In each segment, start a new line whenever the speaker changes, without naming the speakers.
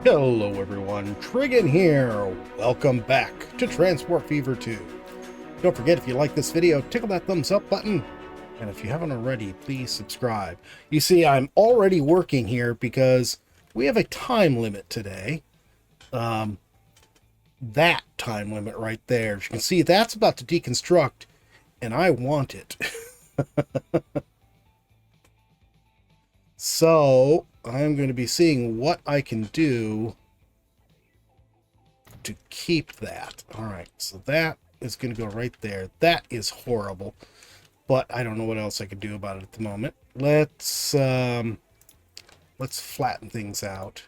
Hello everyone, Trigan here. Welcome back to Transport Fever 2. Don't forget, if you like this video, tickle that thumbs up button. And if you haven't already, please subscribe. You see, I'm already working here because we have a time limit today. That time limit right there. As you can see, that's about to deconstruct, and I want it. So, I'm going to be seeing what I can do to keep that. All right, so that is going to go right there. That is horrible, but I don't know what else I can do about it at the moment. Let's flatten things out.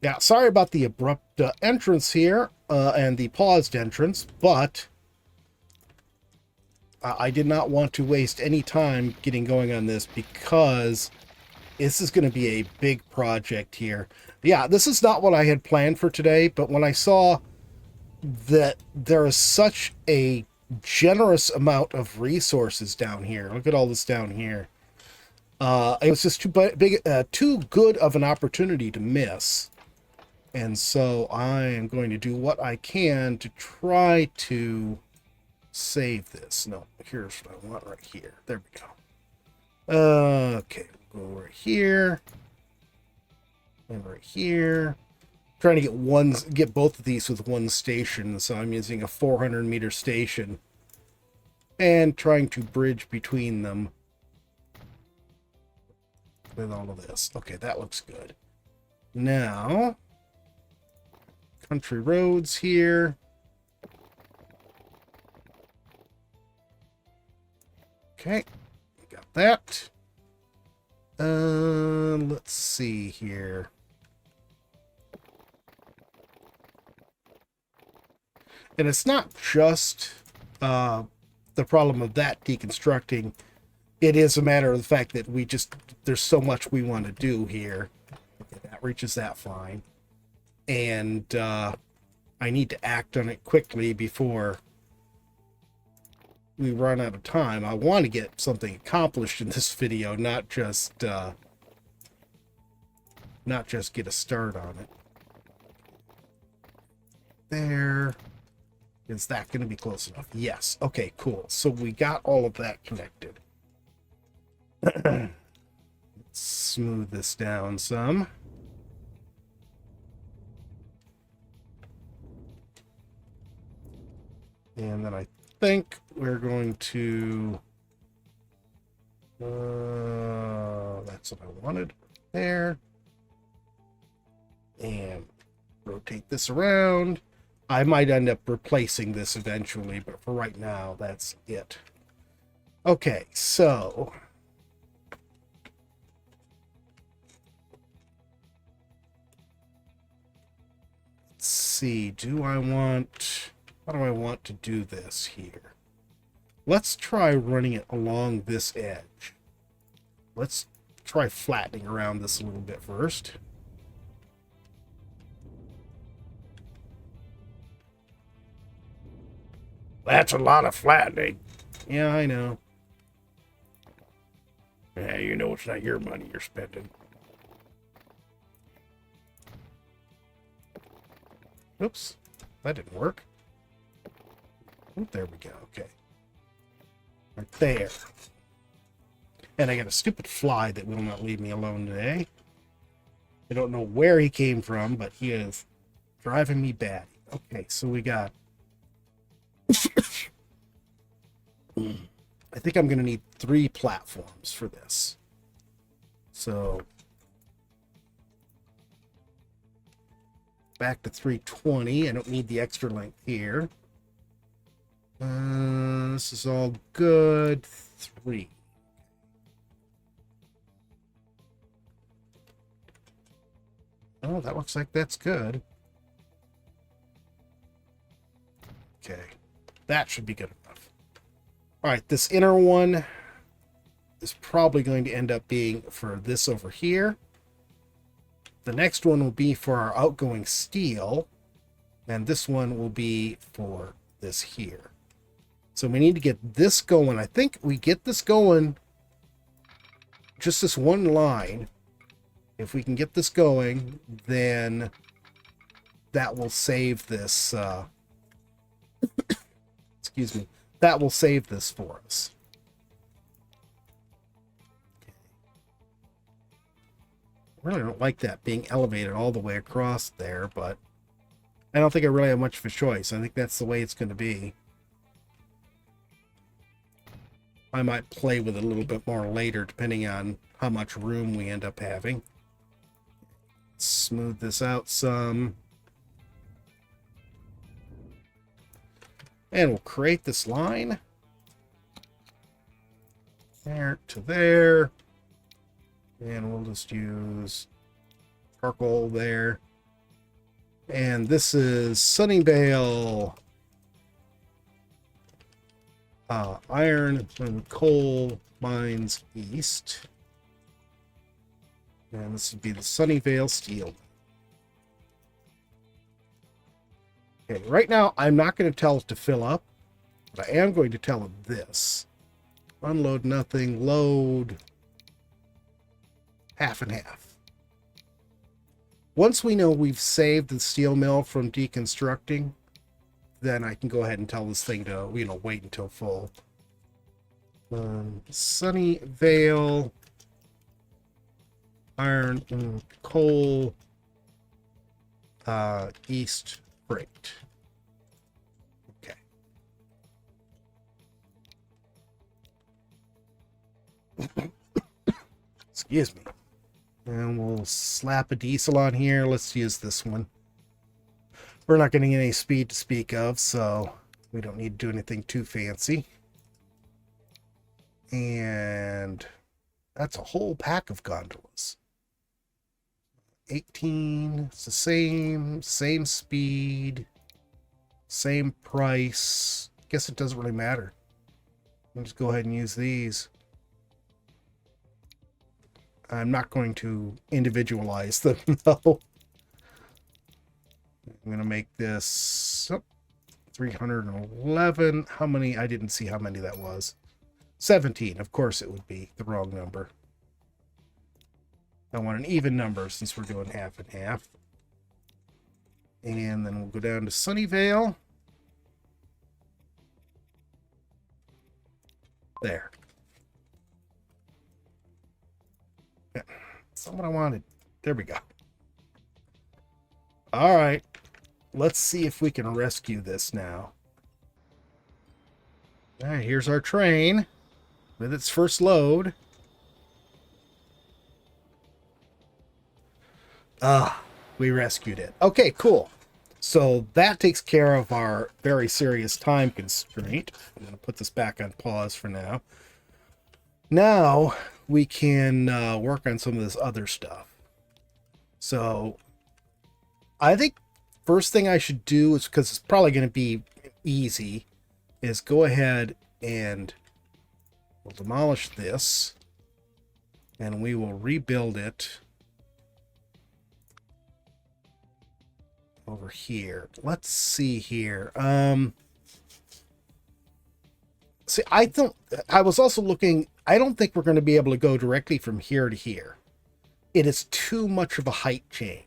Yeah, sorry about the abrupt entrance here and the paused entrance, but I did not want to waste any time getting going on this because this is going to be a big project here. Yeah, this is not what I had planned for today, but when I saw that there is such a generous amount of resources down here, look at all this down here. It was just too good of an opportunity to miss. And so I am going to do what I can to try to save this. No, here's what I want right here. There we go. Okay, we'll go right here and right here. Trying to get both of these with one station, so I'm using a 400-meter station and trying to bridge between them with all of this. Okay, that looks good. Now, country roads here. Okay, got that. Let's see here. And it's not just the problem of that deconstructing. It is a matter of the fact that there's so much we want to do here. Okay, that reaches that fine. And I need to act on it quickly before we run out of time. I want to get something accomplished in this video, not just get a start on it. There. Is that going to be close enough? Yes. Okay, cool. So we got all of that connected. Let's smooth this down some. And then I think we're going to... that's what I wanted. There. And rotate this around. I might end up replacing this eventually, but for right now, that's it. Okay, so... let's see, how do I want to do this here? Let's try running it along this edge. Let's try flattening around this a little bit first. That's a lot of flattening. Yeah, I know. Yeah, you know it's not your money you're spending. Oops, that didn't work. Oh, there we go, okay. Right there. And I got a stupid fly that will not leave me alone today. I don't know where he came from, but he is driving me bad. Okay, so we got... I think I'm going to need 3 platforms for this. So, back to 320. I don't need the extra length here. This is all good. 3. Oh, that looks like that's good. Okay. That should be good enough. All right, this inner one is probably going to end up being for this over here. The next one will be for our outgoing steel, and this one will be for this here. So we need to get this going. I think we get this going, just this one line, If we can get this going, then that will save this, excuse me, that will save this for us. I really don't like that being elevated all the way across there, but I don't think I really have much of a choice. I think that's the way it's going to be. I might play with it a little bit more later, depending on how much room we end up having. Smooth this out some. And we'll create this line. There to there. And we'll just use charcoal there. And this is Sunnyvale. Iron and coal mines east. And this would be the Sunnyvale steel. Okay, right now I'm not going to tell it to fill up, but I am going to tell it this. Unload nothing, load half and half. Once we know we've saved the steel mill from deconstructing, then I can go ahead and tell this thing to, wait until full. Sunnyvale, iron and coal, east freight. Okay. Excuse me. And we'll slap a diesel on here. Let's use this one. We're not getting any speed to speak of, so we don't need to do anything too fancy. And that's a whole pack of gondolas. 18, it's the same speed, same price. Guess it doesn't really matter. I'll just go ahead and use these. I'm not going to individualize them, though. I'm going to make this 311. How many? I didn't see how many that was. 17. Of course it would be the wrong number. I want an even number since we're doing half and half. And then we'll go down to Sunnyvale. There. Yeah, that's not what I wanted. There we go. All right. Let's see if we can rescue this now. All right, here's our train with its first load. We rescued it. Okay, cool. So that takes care of our very serious time constraint. I'm going to put this back on pause for now. Now we can work on some of this other stuff. So I think first thing I should do is, because it's probably going to be easy, is go ahead and we'll demolish this and we will rebuild it over here. Let's see here. See, I was also looking, I don't think we're going to be able to go directly from here to here. It is too much of a height change.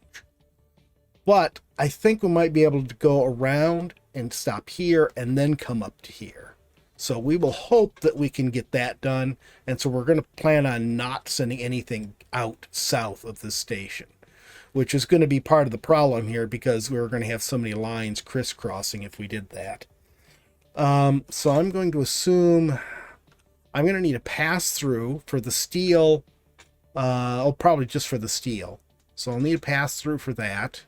But I think we might be able to go around and stop here and then come up to here. So we will hope that we can get that done. And so we're going to plan on not sending anything out south of this station, which is going to be part of the problem here because we're going to have so many lines crisscrossing if we did that. So I'm going to assume I'm going to need a pass-through for the steel. Probably just for the steel. So I'll need a pass-through for that.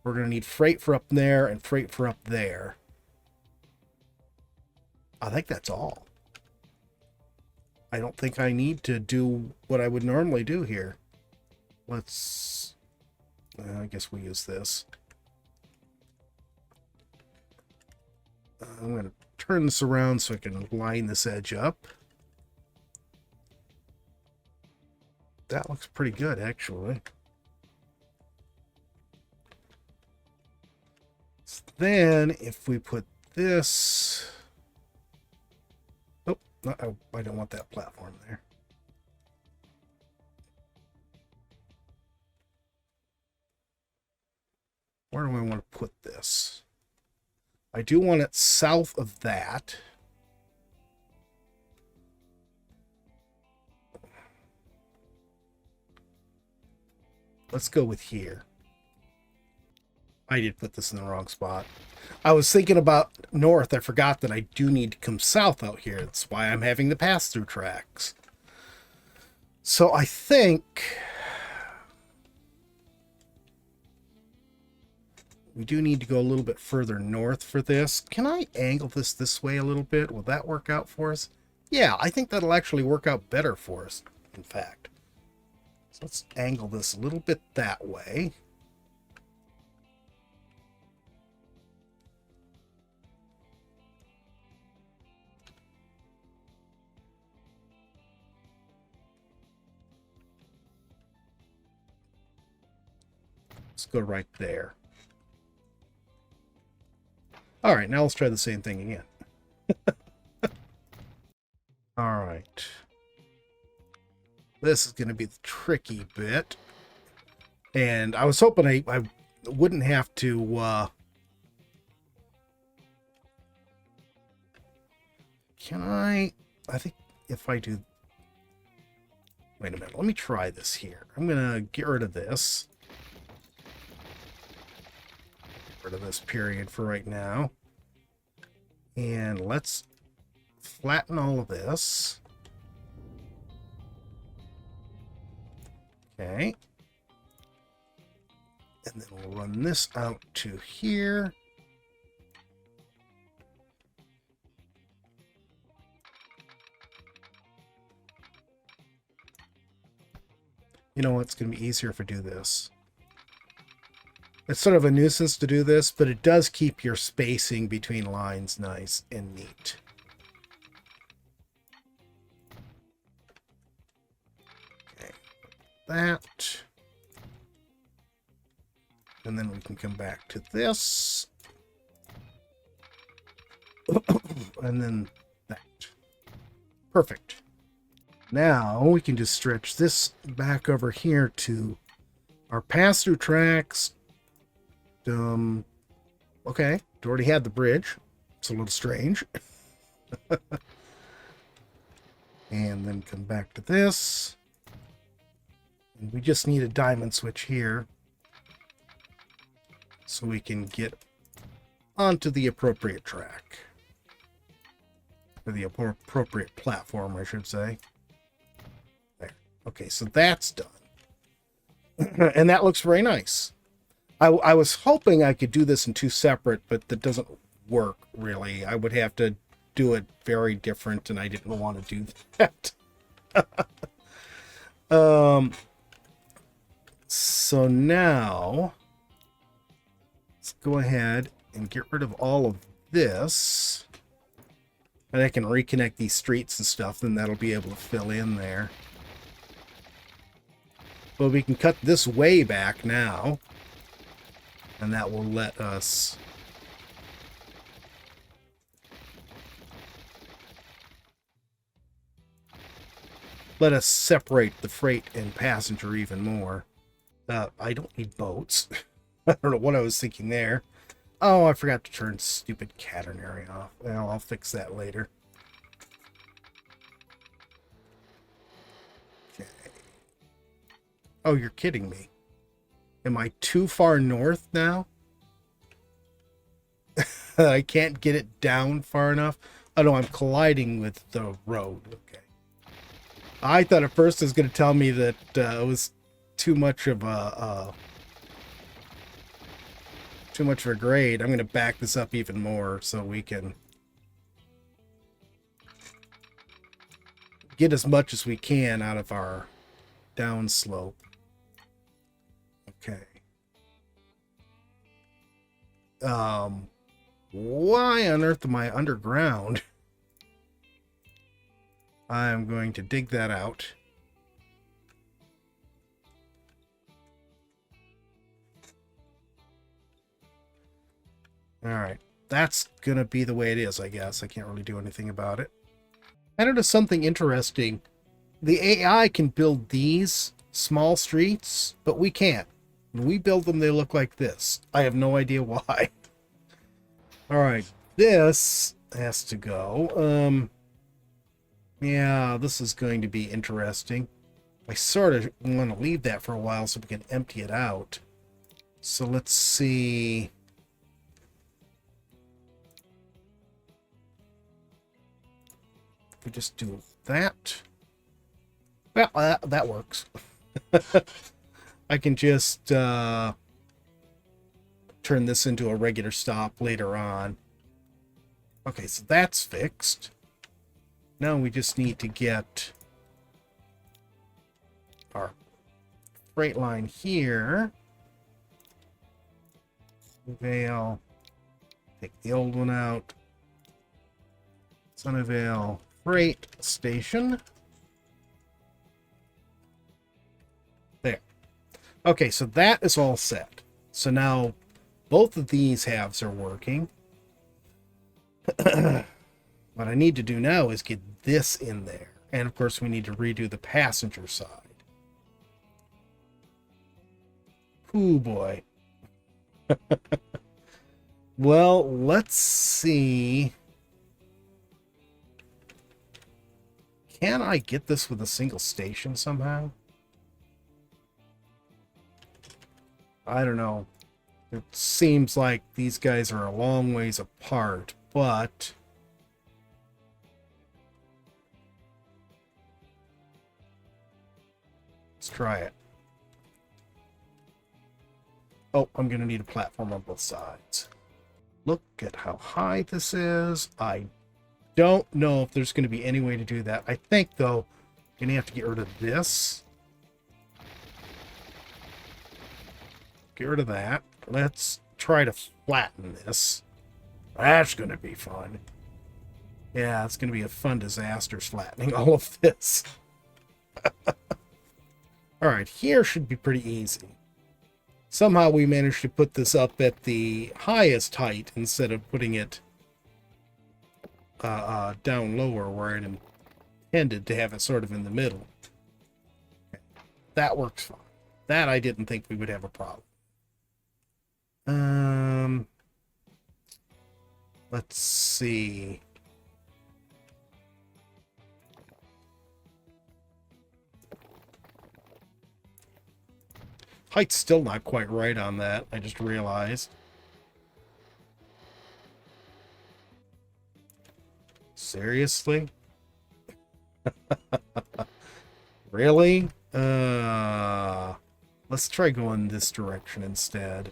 We're going to need freight for up there and freight for up there. I think that's all. I don't think I need to do what I would normally do here. Let's... I guess we use this. I'm going to turn this around so I can line this edge up. That looks pretty good, actually. Then, if we put this... Oh, no, I don't want that platform there. Where do I want to put this? I do want it south of that. Let's go with here. I did put this in the wrong spot. I was thinking about north. I forgot that I do need to come south out here. That's why I'm having the pass-through tracks. So I think we do need to go a little bit further north for this. Can I angle this way a little bit? Will that work out for us? Yeah, I think that'll actually work out better for us, in fact. So let's angle this a little bit that way. Let's go right there. All right, now let's try the same thing again. All right. This is going to be the tricky bit. And I was hoping I wouldn't have to... Can I think if I do... Wait a minute. Let me try this here. I'm going to get rid of this. Get rid of this period for right now. And let's flatten all of this. Okay. And then we'll run this out to here. You know what? It's going to be easier if I do this. It's sort of a nuisance to do this, but it does keep your spacing between lines nice and neat. Okay, that. And then we can come back to this. And then that. Perfect. Now we can just stretch this back over here to our pass-through tracks. Okay, we already had the bridge. It's a little strange. And then come back to this. And we just need a diamond switch here so we can get onto the appropriate track. Or the appropriate platform, I should say. There. Okay, so that's done. And that looks very nice. I was hoping I could do this in two separate, but that doesn't work, really. I would have to do it very different, and I didn't want to do that. So now, let's go ahead and get rid of all of this. And I can reconnect these streets and stuff, then that'll be able to fill in there. But we can cut this way back now. And that will let us separate the freight and passenger even more. I don't need boats. I don't know what I was thinking there. Oh, I forgot to turn stupid catenary off. Well, I'll fix that later. Okay. Oh, you're kidding me. Am I too far north now? I can't get it down far enough. Oh no, I'm colliding with the road. Okay. I thought at first it was going to tell me that it was too much of a grade. I'm going to back this up even more so we can get as much as we can out of our downslope. Okay. Why on earth am I underground? I'm going to dig that out. Alright. That's gonna be the way it is, I guess. I can't really do anything about it. I noticed something interesting. The AI can build these small streets, but we can't. When we build them, they look like this. I have no idea why. All right, this has to go. Yeah, this is going to be interesting. I sort of want to leave that for a while so we can empty it out. So let's see. We just do that. Well, that works. I can just turn this into a regular stop later on. Okay, so that's fixed. Now we just need to get our freight line here. Sunnyvale. Take the old one out. Sunnyvale Freight Station. There. Okay, so that is all set. So now both of these halves are working. What I need to do now is get this in there. And of course we need to redo the passenger side. Ooh boy. Well, let's see. Can I get this with a single station somehow? I don't know. It seems like these guys are a long ways apart, but let's try it. Oh, I'm going to need a platform on both sides. Look at how high this is. I don't know if there's going to be any way to do that. I think, though, I'm going to have to get rid of this. Get rid of that. Let's try to flatten this. That's going to be fun. Yeah, it's going to be a fun disaster flattening all of this. All right, here should be pretty easy. Somehow we managed to put this up at the highest height instead of putting it down lower where it intended to have it sort of in the middle. That works fine. That I didn't think we would have a problem. Let's see. Height's still not quite right on that, I just realized. Seriously? Really? Let's try going this direction instead.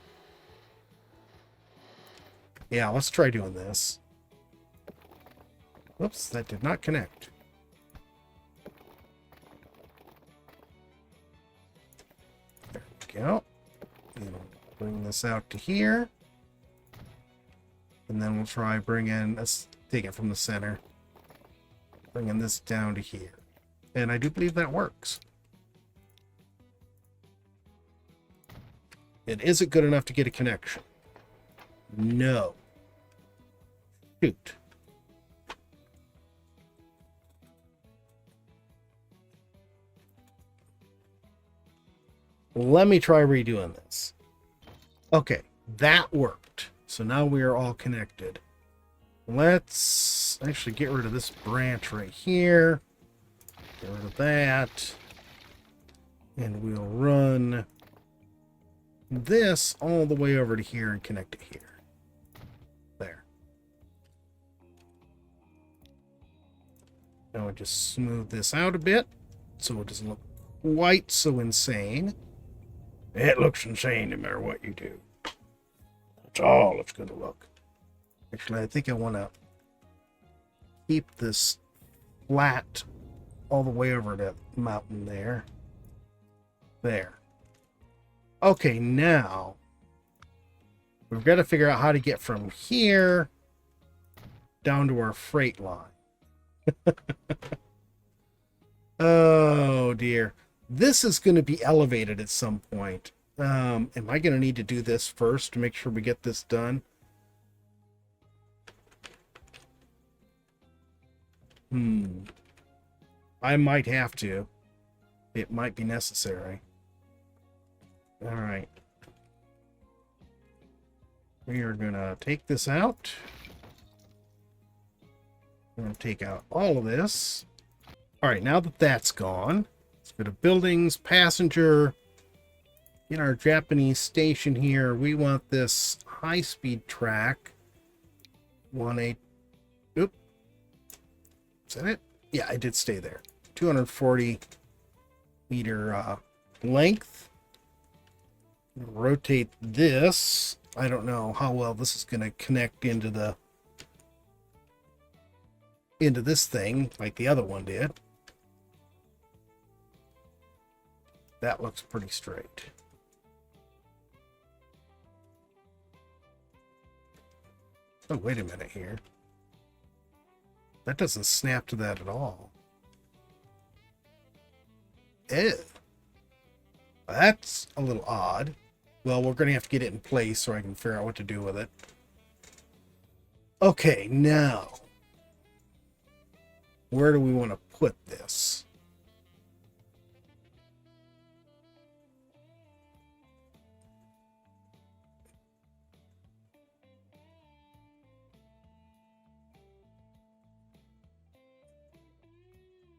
Yeah, let's try doing this. Whoops, that did not connect. There we go. And bring this out to here. And then we'll try bringing, let's take it from the center. Bringing this down to here. And I do believe that works. It isn't good enough to get a connection. No. Shoot. Let me try redoing this. Okay, that worked. So now we are all connected. Let's actually get rid of this branch right here. Get rid of that. And we'll run this all the way over to here and connect it here. There. Now I just smooth this out a bit so it doesn't look quite so insane. It looks insane no matter what you do. That's all it's going to look. Actually, I think I want to keep this flat all the way over that mountain there. There. Okay, now we've got to figure out how to get from here down to our freight line. Oh, dear. This is going to be elevated at some point. Am I going to need to do this first to make sure we get this done? I might have to. It might be necessary. All right. We are going to take this out. We're going to take out all of this. All right, now that that's gone, let's go to buildings, passenger. In our Japanese station here, we want this high-speed track. 1.8. Oop. Is that it? Yeah, I did stay there. 240 meter length. Rotate this. I don't know how well this is going to connect into this thing like the other one did. That looks pretty straight. Oh, wait a minute here. That doesn't snap to that at all. Ew. That's a little odd. Well, we're going to have to get it in place so I can figure out what to do with it. Okay, now. Where do we want to put this?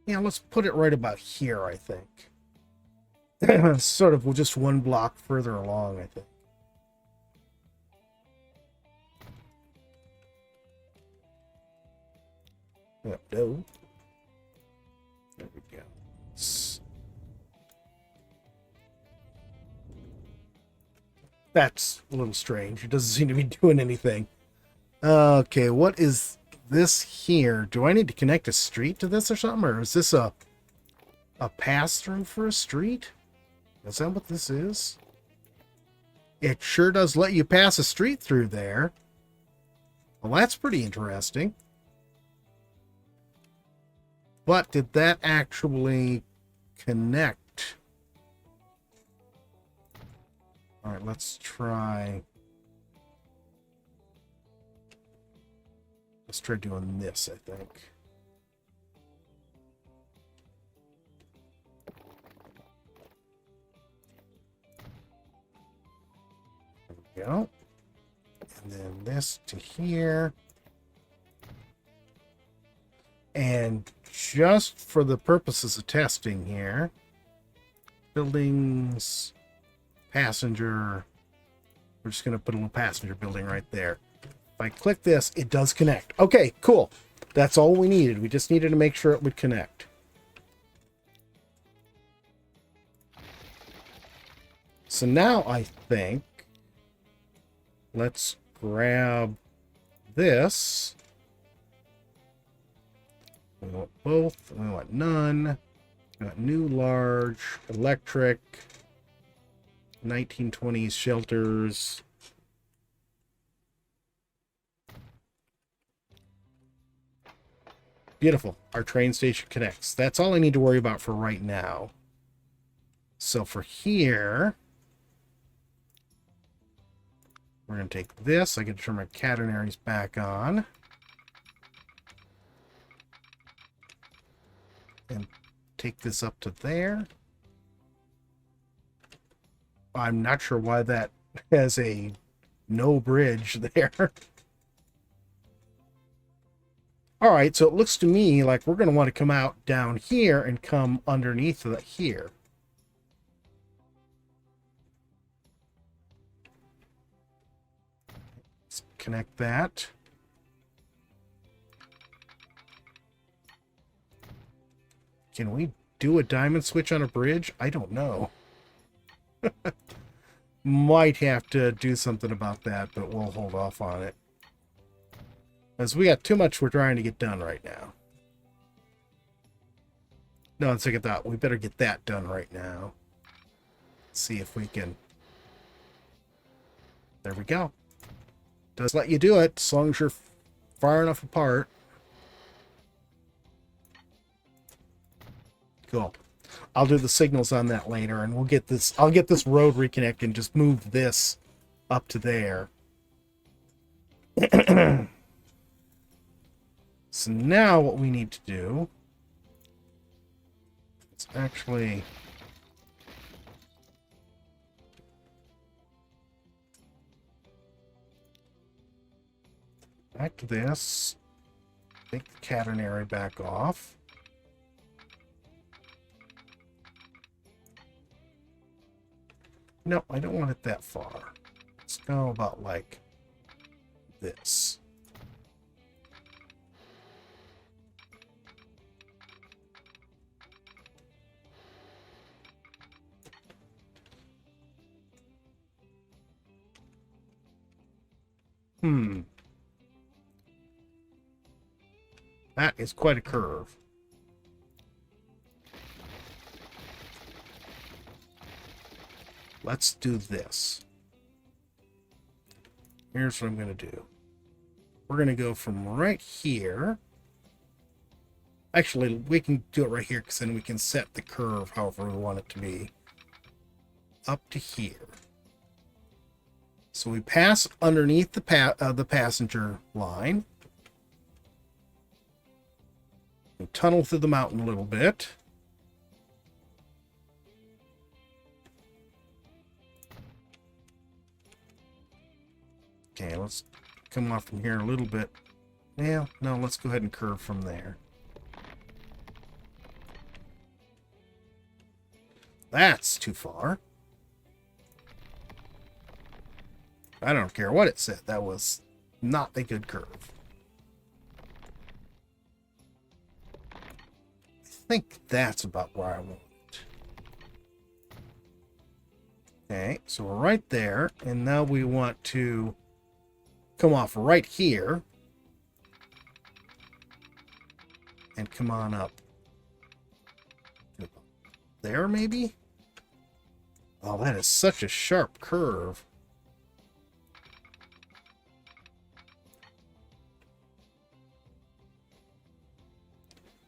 Yeah, let's put it right about here, I think. Sort of just one block further along, I think. Oh, no. There we go. That's a little strange. It doesn't seem to be doing anything. Okay, what is this here? Do I need to connect a street to this or something? Or is this a pass-through for a street? Is that what this is? It sure does let you pass a street through there. Well, that's pretty interesting. But did that actually connect? All right, let's try. Let's try doing this, I think. There we go. And then this to here. And just for the purposes of testing here, buildings, passenger, we're just going to put a little passenger building right there. If I click this, it does connect. Okay, cool. That's all we needed. We just needed to make sure it would connect. So now I think, let's grab this. We want both. We want none. We want new, large, electric, 1920s shelters. Beautiful. Our train station connects. That's all I need to worry about for right now. So for here, we're going to take this. I can turn my catenaries back on. And take this up to there. I'm not sure why that has a no bridge there. All right, so it looks to me like we're going to want to come out down here and come underneath of here. Let's connect that. Can we do a diamond switch on a bridge? I don't know. Might have to do something about that, but we'll hold off on it. Because we got too much we're trying to get done right now. No, let's take a thought. We better get that done right now. See if we can. There we go. Does let you do it as long as you're far enough apart. Cool. I'll do the signals on that later, and we'll get this. I'll get this road reconnected and just move this up to there. So now what we need to do is actually Back to this. Take the catenary back off. No, I don't want it that far. Let's go about like this. That is quite a curve. Let's do this. Here's what I'm going to do. We're going to go from right here. Actually, we can do it right here because then we can set the curve however we want it to be. Up to here. So we pass underneath the passenger line. We tunnel through the mountain a little bit. Okay, let's come off from here a little bit. Yeah, no, let's go ahead and curve from there. That's too far. I don't care what it said. That was not a good curve. I think that's about where I want it. Okay, so we're right there. And now we want to come off right here. And come on up. There, maybe? Oh, that is such a sharp curve.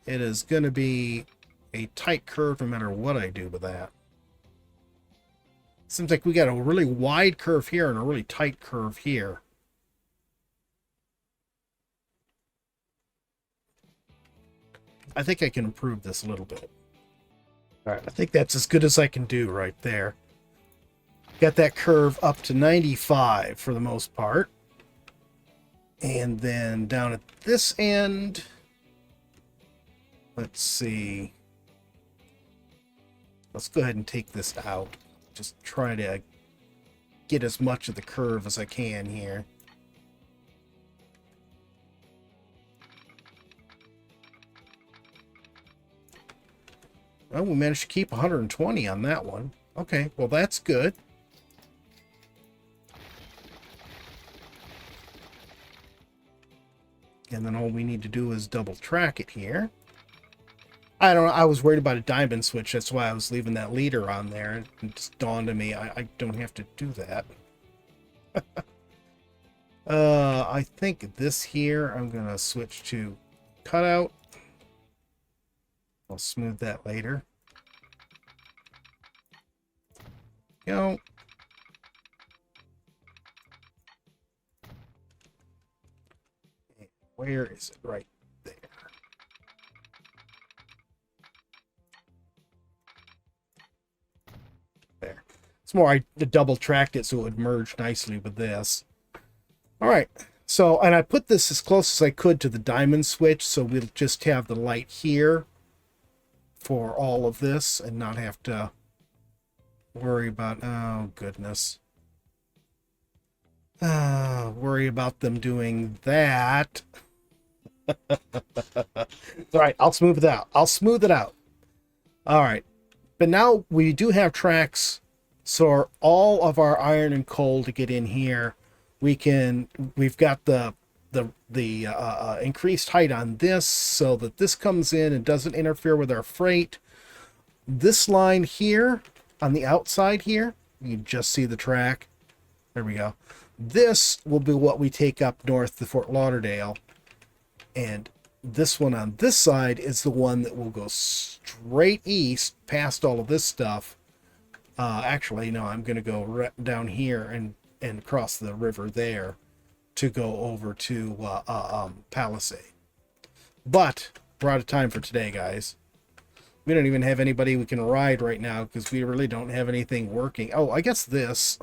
It is going to be a tight curve no matter what I do with that. Seems like we got a really wide curve here and a really tight curve here. I think I can improve this a little bit. All right, I think that's as good as I can do right there. Got that curve up to 95 for the most part. And then down at this end, let's see. Let's go ahead and take this out. Just try to get as much of the curve as I can here. Well, we managed to keep 120 on that one. Okay, well that's good. And then all we need to do is double track it here. I don't know, I was worried about a diamond switch, that's why I was leaving that leader on there. It just dawned on me, I don't have to do that. I think this here, I'm going to switch to cutout. I'll smooth that later. Go. Where is it? Right there. There. It's more, I double tracked it so it would merge nicely with this. All right. So, and I put this as close as I could to the diamond switch, so we'll just have the light here for all of this and not have to worry about, oh goodness. Worry about them doing that. All right, I'll smooth it out. I'll smooth it out. All right. But now we do have tracks, so all of our iron and coal to get in here, we've got the increased height on this so that this comes in and doesn't interfere with our freight. This line here on the outside here, you just see the track. There we go. This will be what we take up north to Fort Lauderdale. And this one on this side is the one that will go straight east past all of this stuff. Actually, no, I'm going to go down here and cross the river there to go over to Palisade. But we're out of time for today, guys. We don't even have anybody we can ride right now because we really don't have anything working. Oh, I guess this.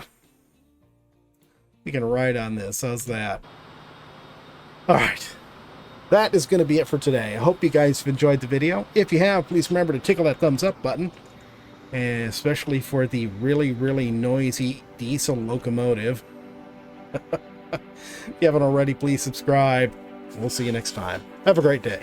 We can ride on this. How's that? All right. That is going to be it for today. I hope you guys have enjoyed the video. If you have, please remember to tickle that thumbs up button, and especially for the really, really noisy diesel locomotive. If you haven't already, please subscribe. We'll see you next time. Have a great day.